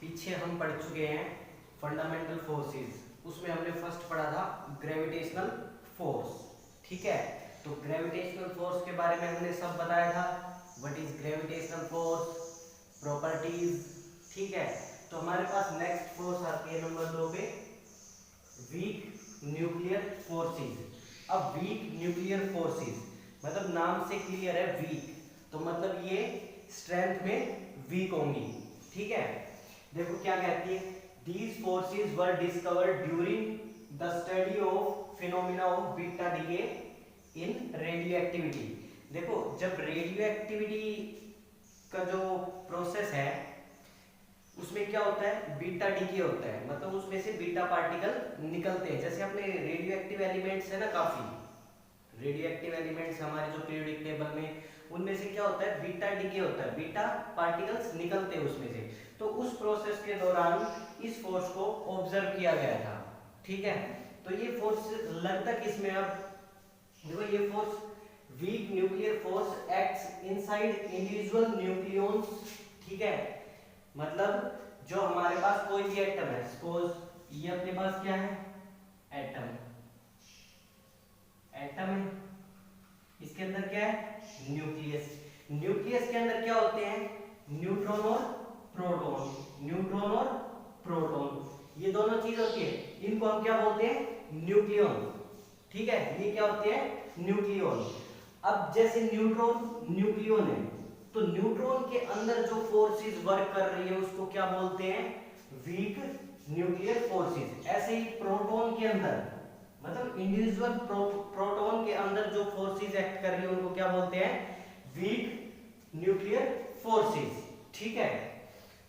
पीछे हम पढ़ चुके हैं फंडामेंटल फोर्सेस, उसमें हमने फर्स्ट पढ़ा था ग्रेविटेशनल फोर्स। ठीक है, तो ग्रेविटेशनल फोर्स के बारे में हमने सब बताया था, what is gravitational force, properties. ठीक है, तो हमारे पास नेक्स्ट फोर्स आती है नंबर 2 पे, वीक न्यूक्लियर फोर्सेस। अब वीक न्यूक्लियर फोर्सेस मतलब नाम से क्लियर है वीक, तो मतलब ये स्ट्रेंथ में वीक होंगी। ठीक है, देखो क्या कहती है, these forces were discovered during the study of phenomena of beta decay in radio activity. देखो जब रेडियो एक्टिविटी का जो प्रोसेस है उसमें क्या होता है, बीटा डीके होता है, मतलब उसमें से बीटा पार्टिकल निकलते हैं। जैसे अपने रेडियो एक्टिव एलिमेंट्स है ना, काफी रेडियो एक्टिव एलिमेंट्स हमारे जो पीरियोडिक टेबल में, उनमें से क्या होता है, बीटा डीके होता है, बीटा पार्टिकल्स निकलते हैं उसमें से। तो उस प्रोसेस के दौरान इस फोर्स को ऑब्जर्व किया गया था। ठीक है, तो ये फोर्स लगता किसमें, अब देखो ये force weak nuclear force acts inside individual nucleons. ठीक है, मतलब जो हमारे पास कोई भी एटम है, सपोज ये अपने पास क्या है, एटम, एटम है, इसके अंदर क्या है, न्यूक्लियस। न्यूक्लियस के अंदर क्या होते हैं, न्यूट्रॉन और प्रोटॉन, न्यूट्रॉन और प्रोटॉन, ये दोनों चीज होती है, इनको हम क्या बोलते हैं, न्यूक्लियॉन। ठीक है, ये क्या होते हैं, न्यूक्लियॉन। अब जैसे न्यूट्रॉन न्यूक्लियॉन है, तो न्यूट्रॉन के अंदर जो फोर्सेस वर्क कर रही है उसको क्या बोलते हैं, वीक न्यूक्लियर फोर्सेस। ऐसे ही प्रोटॉन के अंदर, मतलब इंडिविजुअल प्रोटॉन के अंदर जो फोर्सेस एक्ट कर रही है उनको क्या बोलते हैं, वीक न्यूक्लियर फोर्सेस। ठीक है,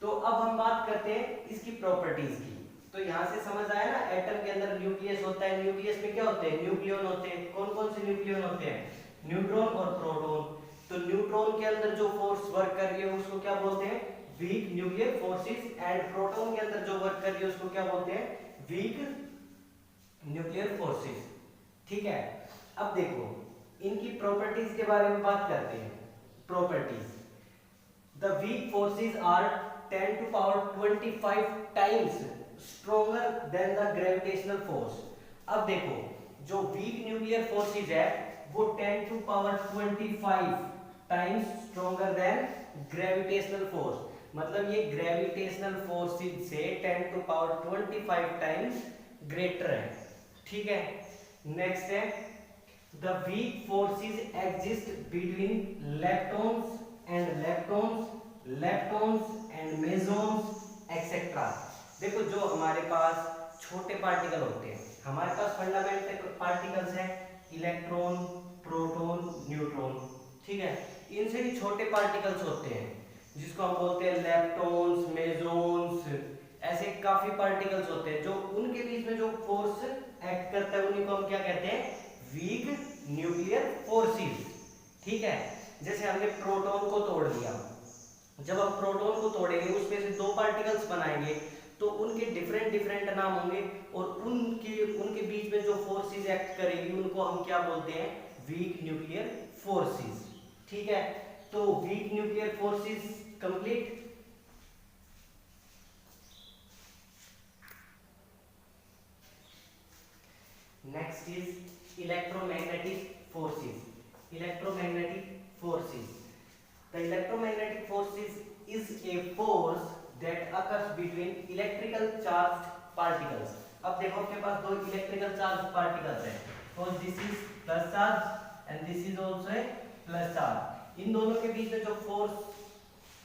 तो अब हम बात करते हैं इसकी प्रॉपर्टीज की। तो यहां से समझ आया ना, एटम के अंदर न्यूक्लियस होता है, न्यूक्लियस में क्या होते हैं, न्यूक्लियॉन होते हैं। कौन कौन से न्यूक्लियॉन होते हैं, न्यूट्रॉन और प्रोटॉन। तो न्यूट्रॉन के अंदर जो फोर्स वर्क कर रही है उसको क्या बोलते हैं, weak nuclear forces, and proton के अंदर जो वर्क कर रही है उसको क्या बोलते हैं, वीक न्यूक्लियर फोर्सेस। ठीक है, अब देखो इनकी प्रॉपर्टीज के बारे में बात करते हैं। Properties, the weak forces are 10 to power 25 times stronger than the gravitational force. अब देखो जो वीक न्यूक्लियर फोर्सेस है वो 10 to power 25 times stronger then gravitational force, मतलब ये ग्रेविटेशनल फोर्सेस से 10 to power 25 टाइम्स ग्रेटर है। ठीक है, नेक्स्ट है, the weak forces exist between leptons and leptons, leptons and mesons etcetera. देखो जो हमारे पास छोटे पार्टिकल होते हैं, हमारे पास फंडामेंटल पार्टिकल्स हैं, इलेक्ट्रॉन, प्रोटॉन, न्यूट्रॉन। ठीक है, इनसे भी छोटे पार्टिकल्स होते हैं जिसको हम बोलते हैं लेप्टॉन्स, मेसॉन्स, ऐसे काफी पार्टिकल्स होते हैं जो उनके बीच में जो फोर्स एक्ट करता है उन्हीं को हम क्या कहते हैं, वीक न्यूक्लियर फोर्सेस। ठीक है, जैसे हमने प्रोटॉन को तोड़ दिया, जब हम प्रोटॉन को तोड़ेंगे उसमें से दो पार्टिकल्स बनाएंगे तो उनके डिफरेंट डिफरेंट नाम होंगे, और उनके बीच में जो फोर्सेस एक्ट करेगी उनको हम क्या बोलते हैं, वीक न्यूक्लियर फोर्सेस। ठीक है, तो weak nuclear forces complete. Next is electromagnetic forces. Electromagnetic forces, the electromagnetic forces is a force that occurs between electrical charged particles. अब देखो आपके पास दो इलेक्ट्रिकल चार्ज पार्टिकल्स हैं, तो this is plus charge and this is also a plus charge. इन दोनों के बीच में जो फोर्स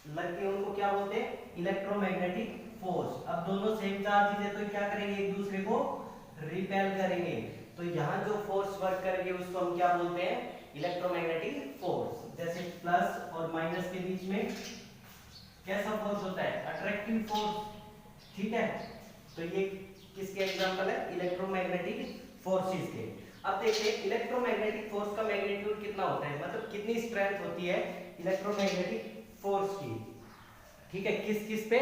लगती है उनको क्या बोलते हैं, इलेक्ट्रोमैग्नेटिक फोर्स। अब दोनों सेम चार्ज है तो क्या करेंगे, एक दूसरे को रिपेल करेंगे, तो यहाँ जो फोर्स वर्क करेंगे उसको हम क्या बोलते हैं, इलेक्ट्रोमैग्नेटिक फोर्स। जैसे प्लस और माइनस के बीच में कैसा फोर्स होता है, अट्रैक्टिव फोर्स। ठीक है, तो ये किसके एग्जांपल है, इलेक्ट्रोमैग्नेटिक फोर्सेस के। अब देखिए इलेक्ट्रोमैग्नेटिक फोर्स का मैग्नीट्यूड कितना होता है, मतलब कितनी स्ट्रेंथ होती है इलेक्ट्रोमैग्नेटिक फोर्स की। ठीक है, किस किस पे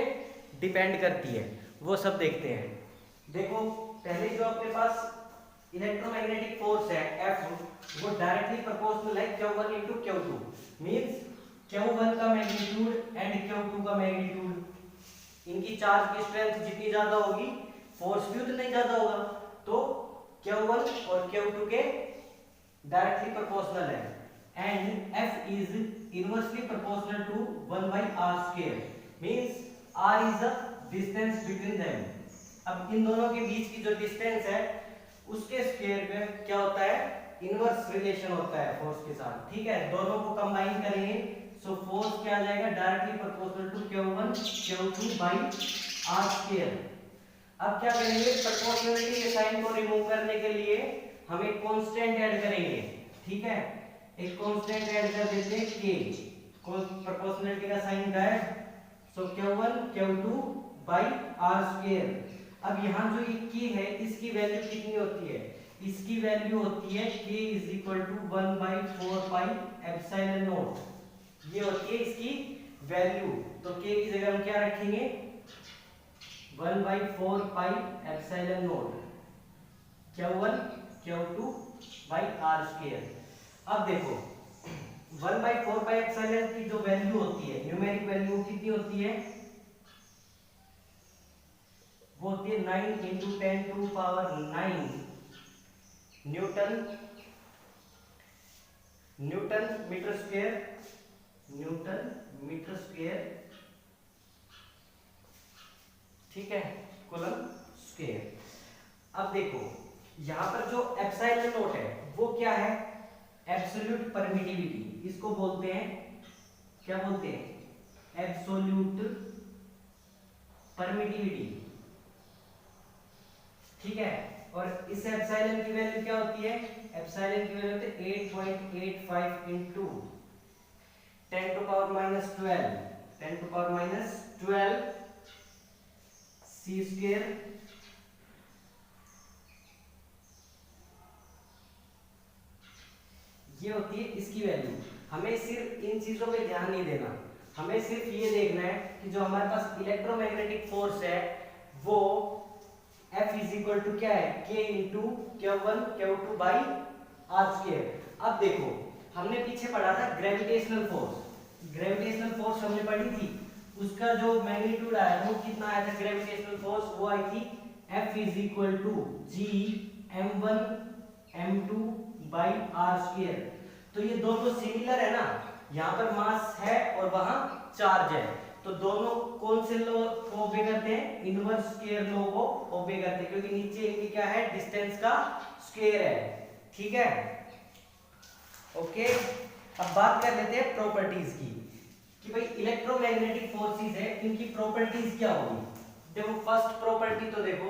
डिपेंड करती है वो सब देखते हैं। देखो पहले जो अपने पास इलेक्ट्रोमैग्नेटिक फोर्स है F, वो डायरेक्टली प्रोपोर्शनल है Q1 into Q2, means Q1 का मैग्नीट्यूड एंड Q2 का मैग्नीट्यूड। इनकी चार्ज की स्ट्रेंथ जितनी ज्यादा होगी फोर्स भी उतना ही ज्यादा होगा। तो Q1 और Q2 के डायरेक्टली प्रोपोर्शनल है। And F is inversely proportional to 1/r², means r is the distance between them. अब इन दोनों के बीच की जो डिस्टेंस है उसके स्क्वायर पे क्या होता है, इनवर्स रिलेशन होता है फोर्स के साथ। ठीक है, दोनों को कंबाइन करेंगे सो फोर्स क्या आ जाएगा, directly proportional to Q1 Q2/r²। अब क्या करेंगे, प्रोपोर्शनलिटी के साइन को रिमूव करने के लिए हम एक कांस्टेंट ऐड करेंगे। ठीक है, एक कांस्टेंट ऐड कर देते हैं k, प्रोपोर्शनलिटी का साइन क्या है, सो Q1 Q2/r²। अब यहाँ जो ये k है इसकी वैल्यू कितनी होती है, इसकी वैल्यू होती है k इज इक्वल टू 1/4πε0। ये होती है इसकी वैल्यू। तो k की जगह हम क्या रखेंगे, 1/4πε0 Q1 Q2/r²। अब देखो 1/4πε की जो वैल्यू होती है, न्यूमेरिक वैल्यू कितनी होती है, वो होती है 9 × 10⁹ न्यूटन मीटर स्क्वायर, ठीक है, कूलम स्क्वायर। अब देखो यहां पर जो एप्सिलॉन नॉट है वो क्या है, एब्सोल्यूट परमिटिविटी, इसको बोलते हैं, क्या बोलते हैं, एब्सोल्यूट परमिटिविटी। ठीक है, और इस एप्सिलॉन की वैल्यू क्या होती है, एप्सिलॉन की वैल्यू होती है 8.85 × 10⁻12 c²। ये होती है इसकी वैल्यू। हमें सिर्फ इन चीजों पे ध्यान नहीं देना, हमें सिर्फ ये देखना है कि जो हमारे पास इलेक्ट्रोमैग्नेटिक फोर्स है वो F इज इक्वल टू क्या है, K × Q1 Q2/r²। अब देखो हमने पीछे पढ़ा था ग्रेविटेशनल फोर्स, ग्रेविटेशनल फोर्स हमने पढ़ी थी, उसका जो मैग्नीट्यूड आया वो कितना आया था, ग्रेविटेशनल फोर्स वो आई थी F is equal to Gm1m2/r²। तो ये दोनों सिमिलर है ना, यहाँ पर मास है और वहां चार्ज है, तो दोनों कौन से लॉ को ओबे करते हैं, इनवर्स स्क्वायर लॉ को ओबे करते हैं, क्योंकि नीचे इनकी क्या है, डिस्टेंस का स्क्वायर है। ठीक है, ओके। अब बात कर लेते हैं प्रॉपर्टीज की, कि भाई इलेक्ट्रोमैग्नेटिक फोर्सेस है इनकी प्रॉपर्टीज क्या होगी। देखो फर्स्ट प्रॉपर्टी तो देखो,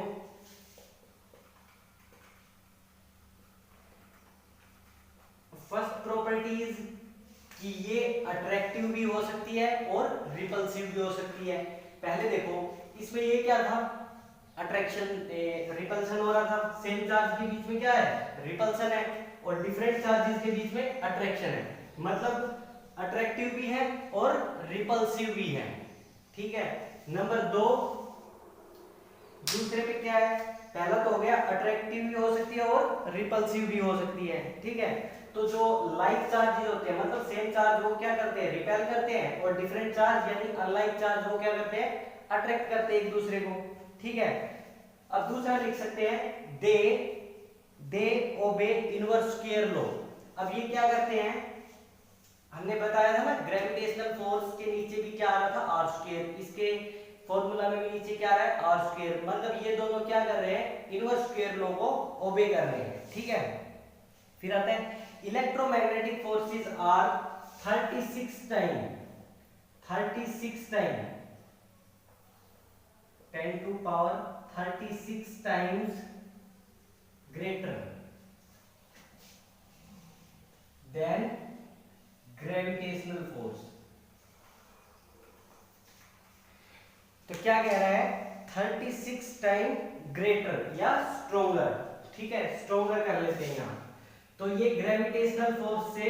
फर्स्ट प्रॉपर्टी इज कि ये अट्रैक्टिव भी हो सकती है और रिपल्सिव भी हो सकती है। पहले देखो इसमें ये क्या था, अट्रैक्शन रिपल्सन हो रहा था, सेम चार्ज के बीच में क्या है, रिपल्सन है, और डिफरेंट चार्जेस के बीच में अट्रैक्शन है, मतलब अट्रैक्टिव भी है और रिपल्सिव भी है। ठीक है, नंबर 2 दूसरे पे क्या है, पहला तो हो गया अट्रैक्टिव भी हो सकती है और रिपल्सिव भी हो सकती है। ठीक है, तो जो लाइक चार्जेस होते हैं, मतलब सेम चार्ज वो क्या करते हैं, रिपेल करते हैं, और डिफरेंट चार्ज यानी अनलाइक चार्ज वो क्या करते हैं, अट्रैक्ट करते हैं एक दूसरे को। ठीक है, अब दूसरा लिख सकते हैं दे ओबे इनवर्स स्क्वायर लॉ। अब ये क्या करते हैं, हमने बताया था ना ग्रेविटेशनल फोर्स के नीचे भी क्या आ रहा था, r², इसके फॉर्मूला में भी नीचे क्या आ रहा है, r², मतलब ये दोनों क्या कर रहे हैं, इनवर्स स्क्वायर लॉ को ओबे कर रहे हैं। ठीक है, फिर आता है electromagnetic forces are 36 time 10⁻36 times greater than gravitational force. तो क्या कह रहा है, 36 टाइम ग्रेटर या स्ट्रोंगर। ठीक है, स्ट्रोंगर कर लेते हैं यहां, तो ये ग्रेविटेशनल फोर्स से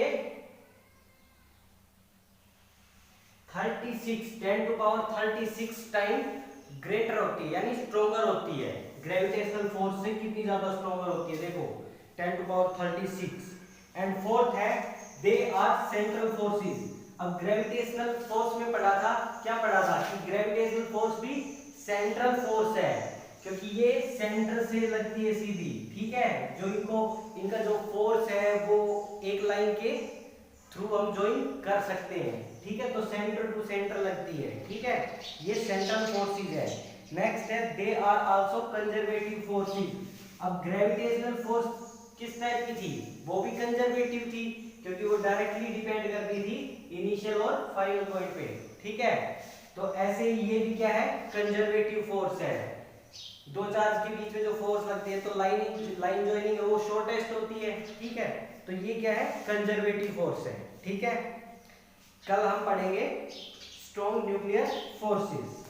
10⁻36 टाइम ग्रेटर होती है, यानी स्ट्रोंगर होती है। ग्रेविटेशनल फोर्स से कितनी ज्यादा स्ट्रोंगर होती है, देखो 10⁻36। एंड फोर्थ है दे आर सेंट्रल फोर्सेस। अब ग्रेविटेशनल फोर्स में पढ़ा था, क्या पढ़ा था कि ग्रेविटेशनल फोर्स भी सेंट्रल फोर्स है, क्योंकि ये सेंटर से लगती है सीधी, ठीक है। जो इनका जो फोर्स है वो एक लाइन के थ्रू हम ज्वाइन कर सकते हैं, ठीक है। तो सेंटर टू सेंटर लगती है, ठीक है। ये सेंट्रल फोर्सेस है। नेक्स्ट है they are also conservative forces. अब ग्रेविटेशनल फोर्स किस टाइप की थी, वो भी कंजर्वेटिव थी, क्योंकि वो डायरेक्टली डिपेंड करती थी इनिशियल और फाइनल पॉइंट पे, ठीक है। तो ऐसे ही ये भी क्या है, कंजर्वेटिव फोर्स है। दो चार्ज के बीच में जो फोर्स लगती है तो लाइन ज्वाइनिंग है वो शॉर्टेस्ट होती है, ठीक है। तो ये क्या है, कंजर्वेटिव फोर्स है, ठीक है। कल हम पढ़ेंगे स्ट्रॉन्ग न्यूक्लियर फोर्सेस।